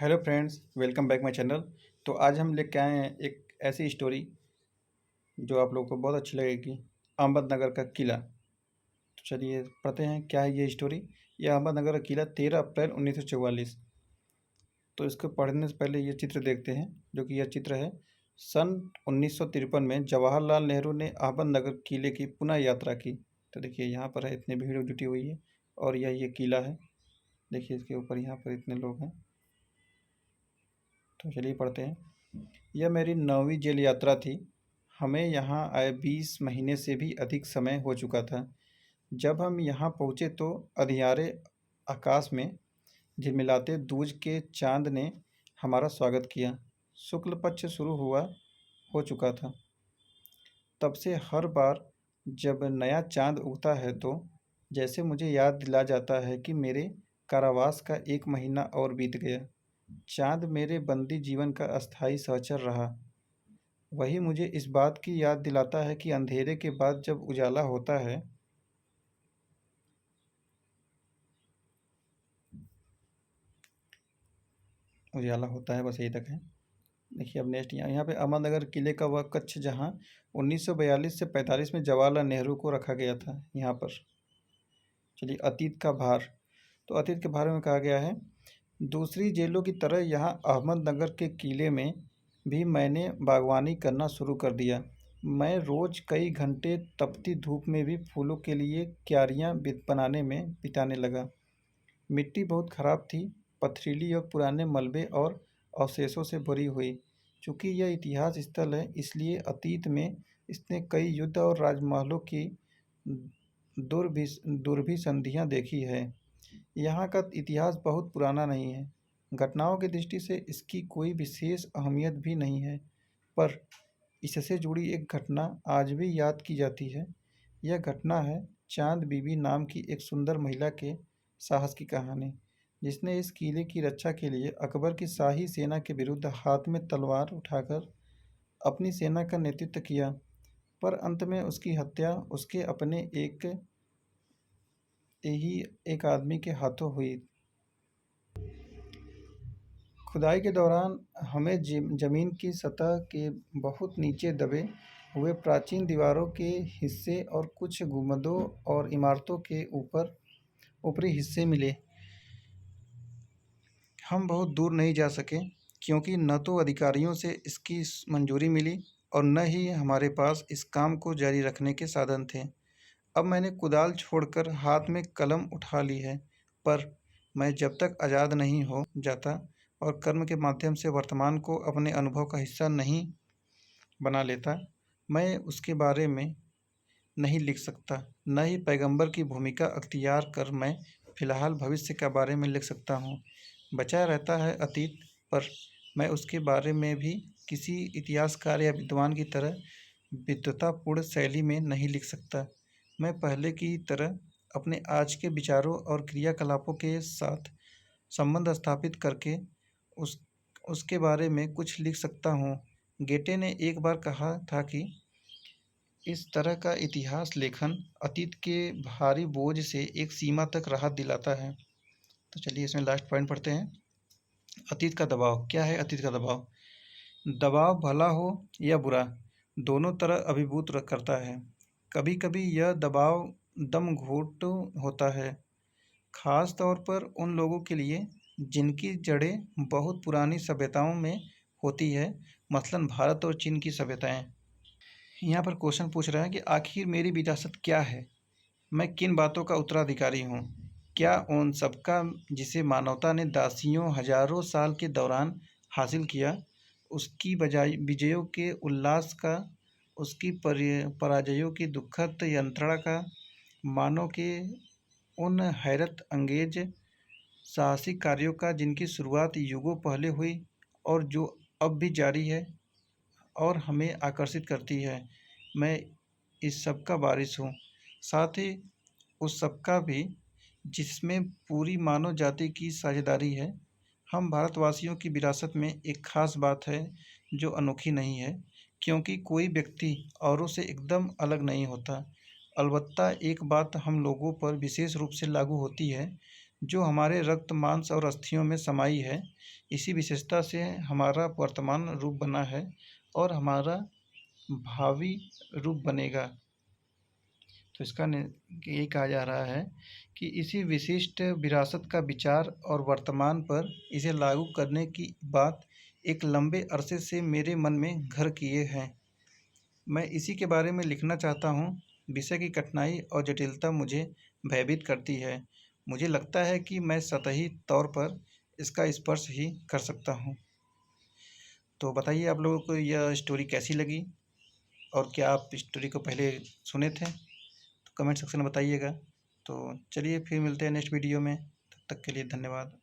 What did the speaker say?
Hello friends, welcome back my channel. तो आज हम लेके आए हैं एक ऐसी स्टोरी जो आप लोगों को बहुत अच्छी लगेगी। अहमदनगर का किला। तो चलिए पढ़ते हैं क्या है ये स्टोरी। ये अहमदनगर का किला 13 अप्रैल 1944। तो इसको पढ़ने से पहले ये चित्र देखते हैं, जो कि यह चित्र है सन 1953 में जवाहरलाल नेहरू ने अहमदनगर किले की पुनः यात्रा की। तो देखिए यहाँ पर है, इतनी भीड़ जुटी हुई है और यह किला है। देखिए इसके ऊपर यहाँ पर इतने लोग हैं। तो चलिए पढ़ते हैं। यह मेरी 9वीं जेल यात्रा थी। हमें यहाँ आए 20 महीने से भी अधिक समय हो चुका था। जब हम यहाँ पहुँचे तो अंधियारे आकाश में झिलमिलाते दूज के चांद ने हमारा स्वागत किया। शुक्ल पक्ष शुरू हो चुका था। तब से हर बार जब नया चांद उगता है तो जैसे मुझे याद दिला जाता है कि मेरे कारावास का 1 महीना और बीत गया। चांद मेरे बंदी जीवन का अस्थायी सहचर रहा। वही मुझे इस बात की याद दिलाता है कि अंधेरे के बाद जब उजाला होता है बस यही तक है। देखिए अब नेक्स्ट यहाँ पे अहमदनगर किले का वह कक्ष जहाँ 1942 से 45 में जवाहरलाल नेहरू को रखा गया था। यहाँ पर चलिए अतीत का भार। तो अतीत के बारे में कहा गया है, दूसरी जेलों की तरह यहाँ अहमदनगर के किले में भी मैंने बागवानी करना शुरू कर दिया। मैं रोज़ कई घंटे तपती धूप में भी फूलों के लिए क्यारियाँ बनाने में बिताने लगा। मिट्टी बहुत खराब थी, पथरीली और पुराने मलबे और अवशेषों से भरी हुई। चूँकि यह इतिहास स्थल है, इसलिए अतीत में इसने कई युद्ध और राजमहलों की दुर्भिसंधियाँ देखी है। यहाँ का इतिहास बहुत पुराना नहीं है। घटनाओं की दृष्टि से इसकी कोई विशेष अहमियत भी नहीं है, पर इससे जुड़ी एक घटना आज भी याद की जाती है। यह घटना है चांद बीबी नाम की एक सुंदर महिला के साहस की कहानी, जिसने इस किले की रक्षा के लिए अकबर की शाही सेना के विरुद्ध हाथ में तलवार उठाकर अपनी सेना का नेतृत्व किया। पर अंत में उसकी हत्या उसके अपने एक आदमी के हाथों हुई। खुदाई के दौरान हमें जमीन की सतह के बहुत नीचे दबे हुए प्राचीन दीवारों के हिस्से और कुछ गुंबदों और इमारतों के ऊपरी हिस्से मिले। हम बहुत दूर नहीं जा सके, क्योंकि न तो अधिकारियों से इसकी मंजूरी मिली और न ही हमारे पास इस काम को जारी रखने के साधन थे। अब मैंने कुदाल छोड़कर हाथ में कलम उठा ली है, पर मैं जब तक आज़ाद नहीं हो जाता और कर्म के माध्यम से वर्तमान को अपने अनुभव का हिस्सा नहीं बना लेता, मैं उसके बारे में नहीं लिख सकता। न ही पैगंबर की भूमिका अख्तियार कर मैं फ़िलहाल भविष्य के बारे में लिख सकता हूँ। बचा रहता है अतीत, पर मैं उसके बारे में भी किसी इतिहासकार या विद्वान की तरह विद्वतापूर्ण शैली में नहीं लिख सकता। मैं पहले की तरह अपने आज के विचारों और क्रियाकलापों के साथ संबंध स्थापित करके उस उसके बारे में कुछ लिख सकता हूँ। गेटे ने एक बार कहा था कि इस तरह का इतिहास लेखन अतीत के भारी बोझ से एक सीमा तक राहत दिलाता है। तो चलिए इसमें लास्ट पॉइंट पढ़ते हैं। अतीत का दबाव क्या है? अतीत का दबाव दबाव भला हो या बुरा, दोनों तरह अभिभूत करता है। कभी कभी यह दबाव दम घोट होता है, खास तौर पर उन लोगों के लिए जिनकी जड़ें बहुत पुरानी सभ्यताओं में होती है, मसलन भारत और चीन की सभ्यताएं। यहाँ पर क्वेश्चन पूछ रहा है कि आखिर मेरी विरासत क्या है? मैं किन बातों का उत्तराधिकारी हूँ? क्या उन सबका जिसे मानवता ने दासियों हजारों साल के दौरान हासिल किया, उसकी बजाय विजयों के उल्लास का, उसकी पराजयों की दुखद यंत्रणा का, मानव के उन हैरत अंगेज साहसिक कार्यों का जिनकी शुरुआत युगों पहले हुई और जो अब भी जारी है और हमें आकर्षित करती है। मैं इस सब का वारिस हूँ, साथ ही उस सब का भी जिसमें पूरी मानव जाति की साझेदारी है। हम भारतवासियों की विरासत में एक खास बात है जो अनोखी नहीं है, क्योंकि कोई व्यक्ति औरों से एकदम अलग नहीं होता। अलबत्ता एक बात हम लोगों पर विशेष रूप से लागू होती है, जो हमारे रक्त, मांस और अस्थियों में समाई है। इसी विशेषता से हमारा वर्तमान रूप बना है और हमारा भावी रूप बनेगा। तो इसका यही कहा जा रहा है कि इसी विशिष्ट विरासत का विचार और वर्तमान पर इसे लागू करने की बात एक लंबे अरसे से मेरे मन में घर किए हैं। मैं इसी के बारे में लिखना चाहता हूँ। विषय की कठिनाई और जटिलता मुझे भयभीत करती है। मुझे लगता है कि मैं सतही तौर पर इसका स्पर्श ही कर सकता हूँ। तो बताइए आप लोगों को यह स्टोरी कैसी लगी, और क्या आप स्टोरी को पहले सुने थे? तो कमेंट सेक्शन में बताइएगा। तो चलिए फिर मिलते हैं नेक्स्ट वीडियो में। तब तक के लिए धन्यवाद।